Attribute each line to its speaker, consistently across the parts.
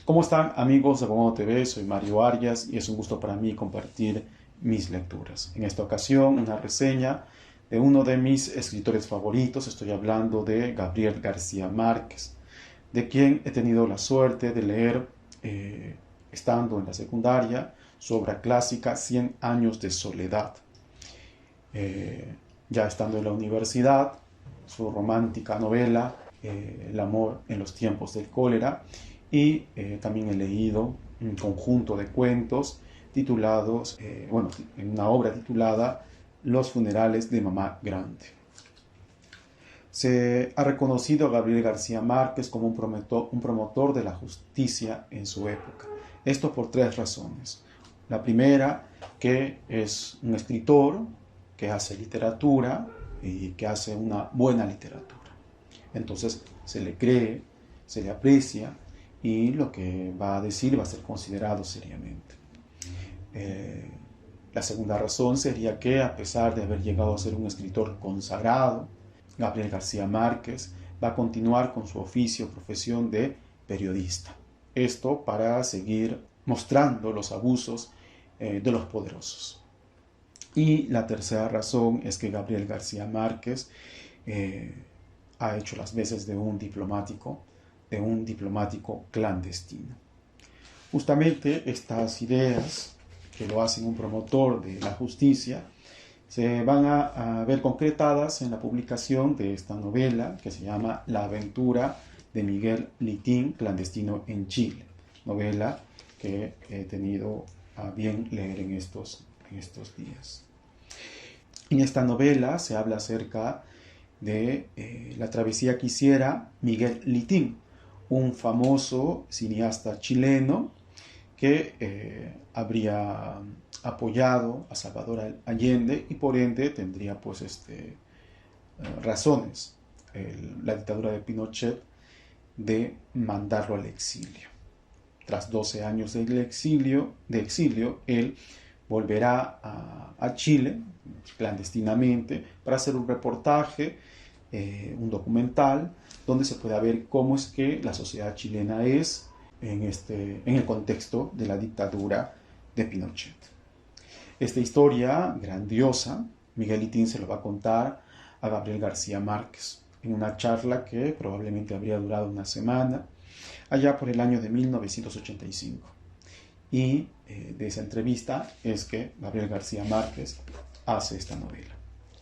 Speaker 1: ¿Cómo están amigos de Bono TV? Soy Mario Arias y es un gusto para mí compartir mis lecturas. En esta ocasión una reseña de uno de mis escritores favoritos. Estoy hablando de Gabriel García Márquez, de quien he tenido la suerte de leer estando en la secundaria su obra clásica Cien años de soledad. Ya estando en la universidad, su romántica novela El amor en los tiempos del cólera, y también he leído un conjunto de cuentos titulados, en una obra titulada Los funerales de Mamá Grande. Se ha reconocido a Gabriel García Márquez como un promotor de la justicia en su época. Esto por tres razones. La primera, que es un escritor que hace literatura y que hace una buena literatura. Entonces se le cree, se le aprecia y lo que va a decir va a ser considerado seriamente. La segunda razón sería que, a pesar de haber llegado a ser un escritor consagrado, Gabriel García Márquez va a continuar con su oficio, profesión de periodista. Esto para seguir mostrando los abusos de los poderosos. Y la tercera razón es que Gabriel García Márquez ha hecho las veces de un diplomático clandestino. Justamente estas ideas que lo hacen un promotor de la justicia se van a ver concretadas en la publicación de esta novela que se llama La aventura de Miguel Litín, clandestino en Chile, novela que he tenido a bien leer en estos días. En esta novela se habla acerca de la travesía que hiciera Miguel Litín, un famoso cineasta chileno que habría apoyado a Salvador Allende y por ende tendría razones la dictadura de Pinochet de mandarlo al exilio. Tras 12 años de exilio, él volverá a Chile clandestinamente para hacer un reportaje, un documental, donde se pueda ver cómo es que la sociedad chilena es en el contexto de la dictadura de Pinochet. Esta historia grandiosa, Miguel Litín se lo va a contar a Gabriel García Márquez en una charla que probablemente habría durado una semana, allá por el año de 1985. Y de esa entrevista es que Gabriel García Márquez hace esta novela,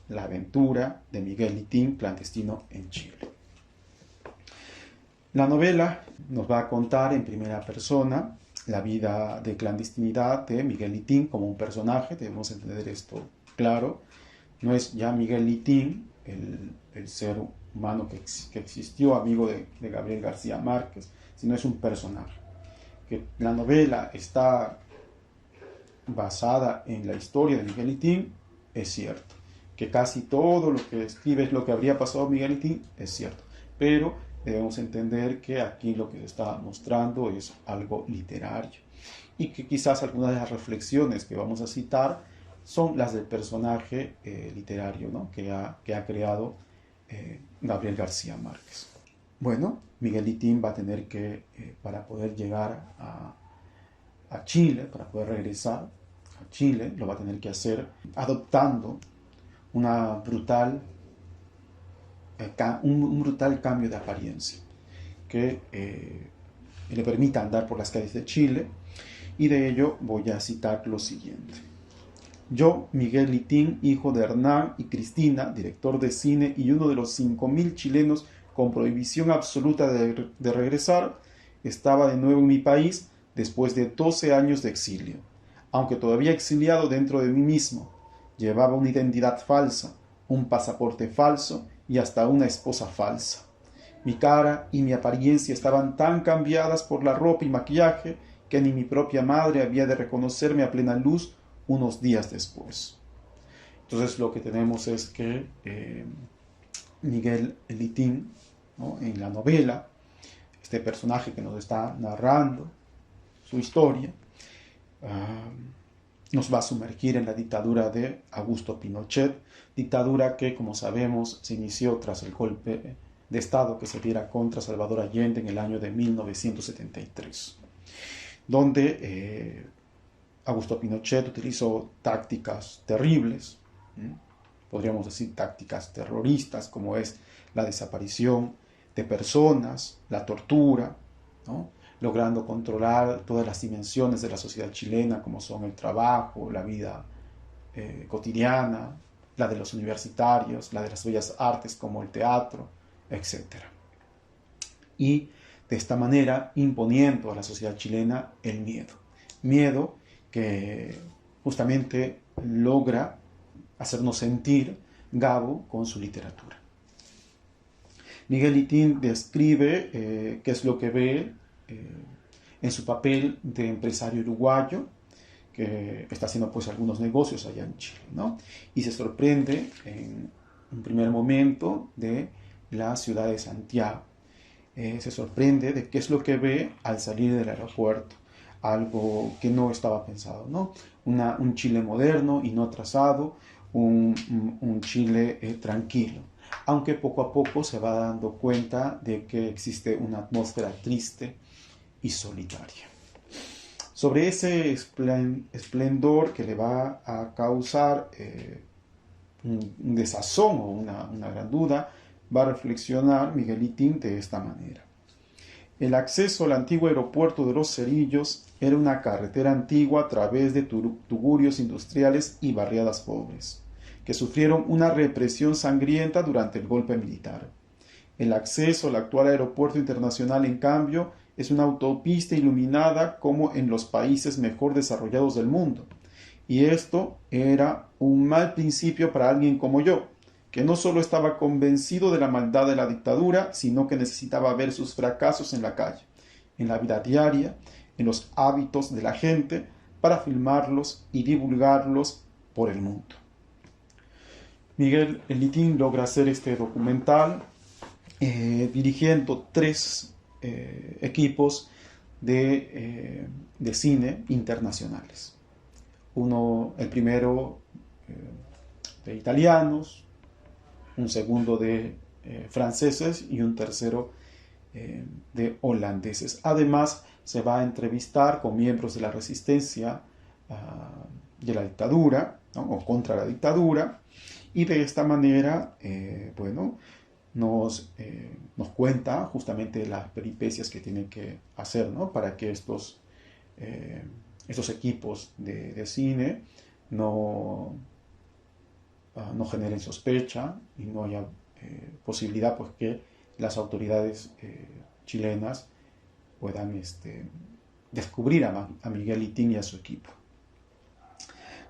Speaker 1: La aventura de Miguel Litín, clandestino en Chile. La novela nos va a contar en primera persona la vida de clandestinidad de Miguel Litín como un personaje. Debemos entender esto claro. No es ya Miguel Litín, el ser humano que existió, amigo de Gabriel García Márquez, sino es un personaje. Que la novela está basada en la historia de Miguel Litín, es cierto. Que casi todo lo que escribe es lo que habría pasado a Miguel Litín, es cierto. Pero debemos entender que aquí lo que se está mostrando es algo literario y que quizás algunas de las reflexiones que vamos a citar son las del personaje literario, ¿no? que ha creado Gabriel García Márquez. Bueno, Miguel Litín va a tener que, para poder llegar a Chile, para poder regresar a Chile, lo va a tener que hacer adoptando un brutal cambio de apariencia que le permita andar por las calles de Chile, y de ello voy a citar lo siguiente. Yo, Miguel Litín, hijo de Hernán y Cristina, director de cine y uno de los 5.000 chilenos con prohibición absoluta de regresar, estaba de nuevo en mi país después de 12 años de exilio. Aunque todavía exiliado dentro de mí mismo, llevaba una identidad falsa, un pasaporte falso y hasta una esposa falsa. Mi cara y mi apariencia estaban tan cambiadas por la ropa y maquillaje que ni mi propia madre había de reconocerme a plena luz unos días después. Entonces lo que tenemos es que Miguel Litín, ¿no?, en la novela, este personaje que nos está narrando su historia, nos va a sumergir en la dictadura de Augusto Pinochet, dictadura que, como sabemos, se inició tras el golpe de Estado que se diera contra Salvador Allende en el año de 1973. donde Augusto Pinochet utilizó tácticas terribles, podríamos decir tácticas terroristas, como es la desaparición de personas, la tortura, ¿no?, logrando controlar todas las dimensiones de la sociedad chilena, como son el trabajo, la vida cotidiana, la de los universitarios, la de las bellas artes como el teatro, etc. Y de esta manera imponiendo a la sociedad chilena el miedo. Miedo que justamente logra hacernos sentir Gabo con su literatura. Miguel Litín describe qué es lo que ve en su papel de empresario uruguayo, que está haciendo pues algunos negocios allá en Chile, ¿no? Y se sorprende en un primer momento de la ciudad de Santiago. Se sorprende de qué es lo que ve al salir del aeropuerto, algo que no estaba pensado, ¿no? Un Chile moderno y no atrasado, un Chile tranquilo, aunque poco a poco se va dando cuenta de que existe una atmósfera triste y solitaria. Sobre ese esplendor que le va a causar un desazón o una gran duda, va a reflexionar Miguel Litín de esta manera. El acceso al antiguo aeropuerto de Los Cerillos era una carretera antigua a través de tugurios industriales y barriadas pobres, que sufrieron una represión sangrienta durante el golpe militar. El acceso al actual aeropuerto internacional, en cambio, es una autopista iluminada como en los países mejor desarrollados del mundo. Y esto era un mal principio para alguien como yo, que no solo estaba convencido de la maldad de la dictadura, sino que necesitaba ver sus fracasos en la calle, en la vida diaria, en los hábitos de la gente, para filmarlos y divulgarlos por el mundo. Miguel Litín logra hacer este documental dirigiendo 3 equipos de cine internacionales. El primero de italianos, un segundo de franceses y un tercero de holandeses. Además, se va a entrevistar con miembros de la resistencia de la dictadura, ¿no?, o contra la dictadura, y de esta manera, nos cuenta justamente las peripecias que tienen que hacer, ¿no?, para que estos equipos de cine no generen sospecha y no haya posibilidad pues que las autoridades chilenas puedan descubrir a Miguel Litín y a su equipo.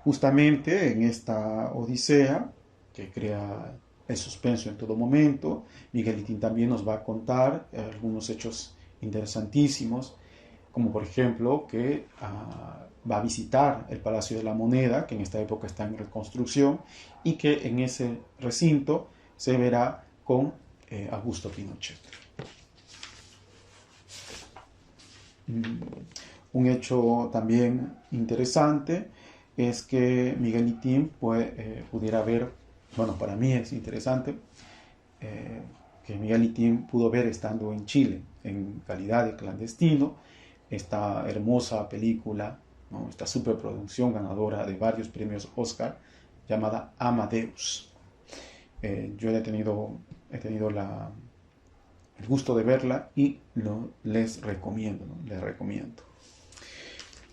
Speaker 1: Justamente en esta odisea que crea el suspenso en todo momento, Miguel Litín también nos va a contar algunos hechos interesantísimos, como por ejemplo que va a visitar el Palacio de la Moneda, que en esta época está en reconstrucción, y que en ese recinto se verá con Augusto Pinochet. Un hecho también interesante es que Miguel Litín pudiera ver, para mí es interesante, que Miguel Litín pudo ver estando en Chile, en calidad de clandestino, esta hermosa película, ¿no?, esta superproducción ganadora de varios premios Oscar, llamada Amadeus. Yo he tenido el gusto de verla y les recomiendo.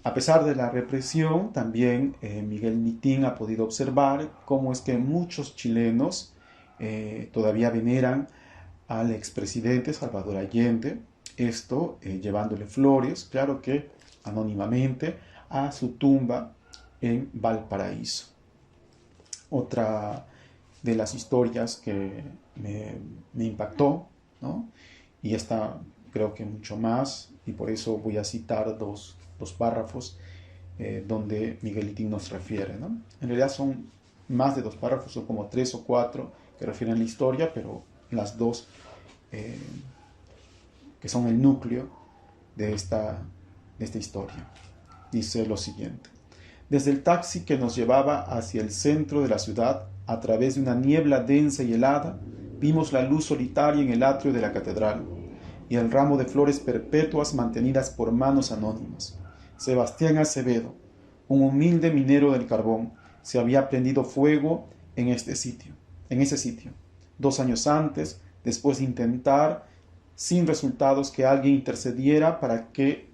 Speaker 1: A pesar de la represión, también Miguel Litín ha podido observar cómo es que muchos chilenos todavía veneran al expresidente Salvador Allende, esto llevándole flores, claro que anónimamente, a su tumba en Valparaíso. Otra de las historias que me impactó, ¿no?, y esta creo que mucho más, y por eso voy a citar dos párrafos donde Miguel Litín nos refiere, ¿no? En realidad son más de 2 párrafos, son como 3 o 4 que refieren la historia, pero las 2 que son el núcleo de esta historia. Dice lo siguiente: desde el taxi que nos llevaba hacia el centro de la ciudad, a través de una niebla densa y helada, vimos la luz solitaria en el atrio de la catedral y el ramo de flores perpetuas mantenidas por manos anónimas. Sebastián Acevedo, un humilde minero del carbón, se había prendido fuego en ese sitio. 2 años antes, después de intentar, sin resultados, que alguien intercediera para que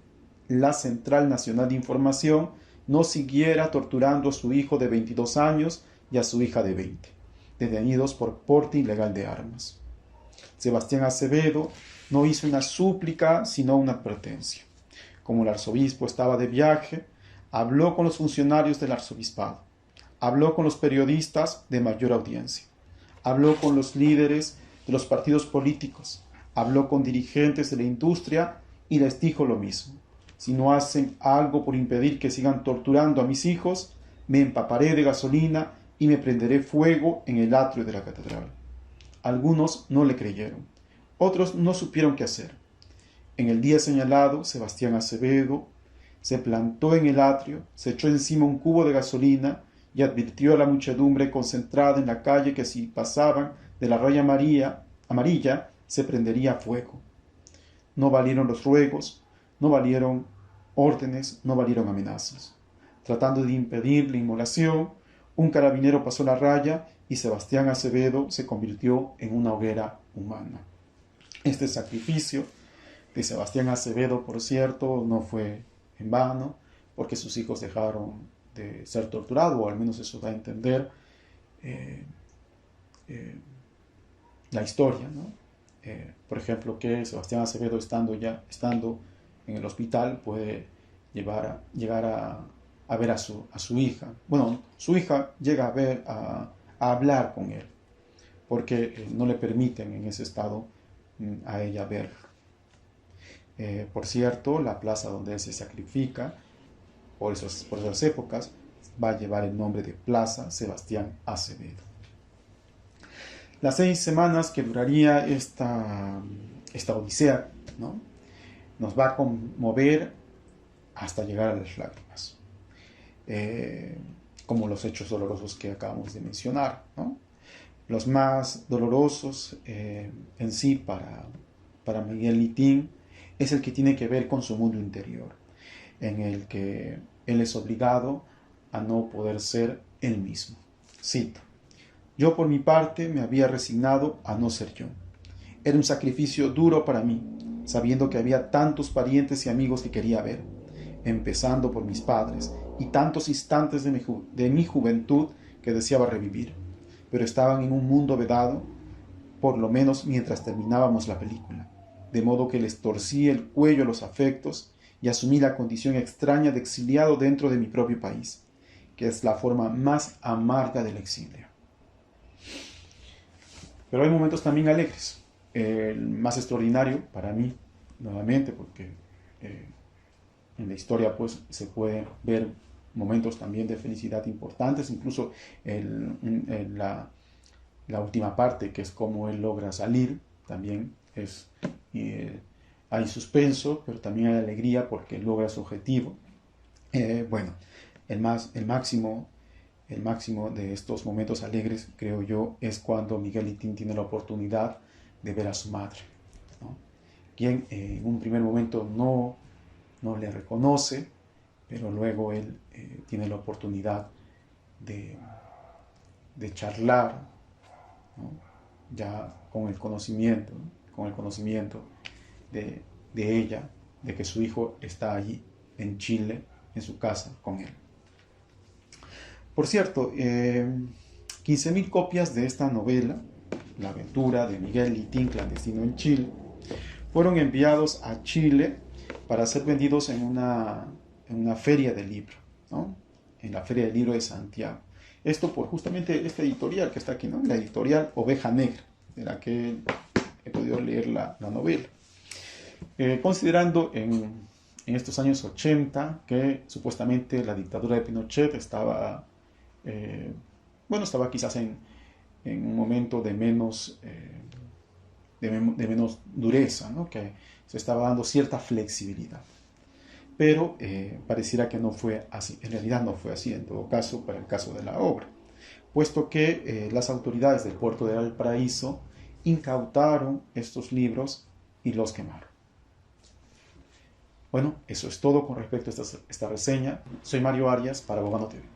Speaker 1: la Central Nacional de Información no siguiera torturando a su hijo de 22 años y a su hija de 20, detenidos por porte ilegal de armas. Sebastián Acevedo no hizo una súplica, sino una advertencia. Como el arzobispo estaba de viaje, habló con los funcionarios del arzobispado, habló con los periodistas de mayor audiencia, habló con los líderes de los partidos políticos, habló con dirigentes de la industria y les dijo lo mismo. Si no hacen algo por impedir que sigan torturando a mis hijos, me empaparé de gasolina y me prenderé fuego en el atrio de la catedral. Algunos no le creyeron, otros no supieron qué hacer. En el día señalado, Sebastián Acevedo se plantó en el atrio, se echó encima un cubo de gasolina y advirtió a la muchedumbre concentrada en la calle que si pasaban de la raya amarilla se prendería fuego. No valieron los ruegos, no valieron órdenes, no valieron amenazas. Tratando de impedir la inmolación, un carabinero pasó la raya y Sebastián Acevedo se convirtió en una hoguera humana. Este sacrificio de Sebastián Acevedo, por cierto, no fue en vano, porque sus hijos dejaron de ser torturados, o al menos eso da a entender la historia, ¿no? Por ejemplo, que Sebastián Acevedo, estando en el hospital, puede llegar a ver a su hija. Bueno, su hija llega a hablar con él, porque no le permiten en ese estado a ella verlo. Por cierto, la plaza donde él se sacrifica, por esas épocas, va a llevar el nombre de Plaza Sebastián Acevedo. Las 6 semanas que duraría esta odisea, ¿no?, nos va a conmover hasta llegar a las lágrimas, como los hechos dolorosos que acabamos de mencionar, ¿no? Los más dolorosos en sí para Miguel Litín es el que tiene que ver con su mundo interior, en el que él es obligado a no poder ser él mismo. Cito: yo por mi parte me había resignado a no ser yo. Era un sacrificio duro para mí, sabiendo que había tantos parientes y amigos que quería ver, empezando por mis padres, y tantos instantes de mi juventud que deseaba revivir, pero estaban en un mundo vedado, por lo menos mientras terminábamos la película, de modo que les torcí el cuello a los afectos y asumí la condición extraña de exiliado dentro de mi propio país, que es la forma más amarga del exilio. Pero hay momentos también alegres. El más extraordinario para mí, nuevamente, porque en la historia pues se pueden ver momentos también de felicidad importantes, incluso la última parte, que es cómo él logra salir, también hay suspenso, pero también hay alegría porque logra su objetivo. Bueno, el máximo de estos momentos alegres, creo yo, es cuando Miguel Litín tiene la oportunidad de ver a su madre, ¿no?, quien en un primer momento no le reconoce, pero luego él tiene la oportunidad de charlar, ¿no?, ya con el conocimiento de ella, de que su hijo está allí en Chile, en su casa, con él. Por cierto, 15.000 copias de esta novela, La aventura de Miguel Litín, clandestino en Chile, fueron enviados a Chile para ser vendidos en una feria del libro, ¿no?, en la Feria del Libro de Santiago. Esto por justamente esta editorial que está aquí, ¿no?, la editorial Oveja Negra, de la que he podido leer la novela. Considerando en estos años 80 que supuestamente la dictadura de Pinochet estaba quizás en un momento de menos dureza, ¿no?, que se estaba dando cierta flexibilidad. Pero pareciera que no fue así. En realidad no fue así, en todo caso, para el caso de la obra, puesto que las autoridades del puerto de Valparaíso incautaron estos libros y los quemaron. Bueno, eso es todo con respecto a esta reseña. Soy Mario Arias para Bogando TV.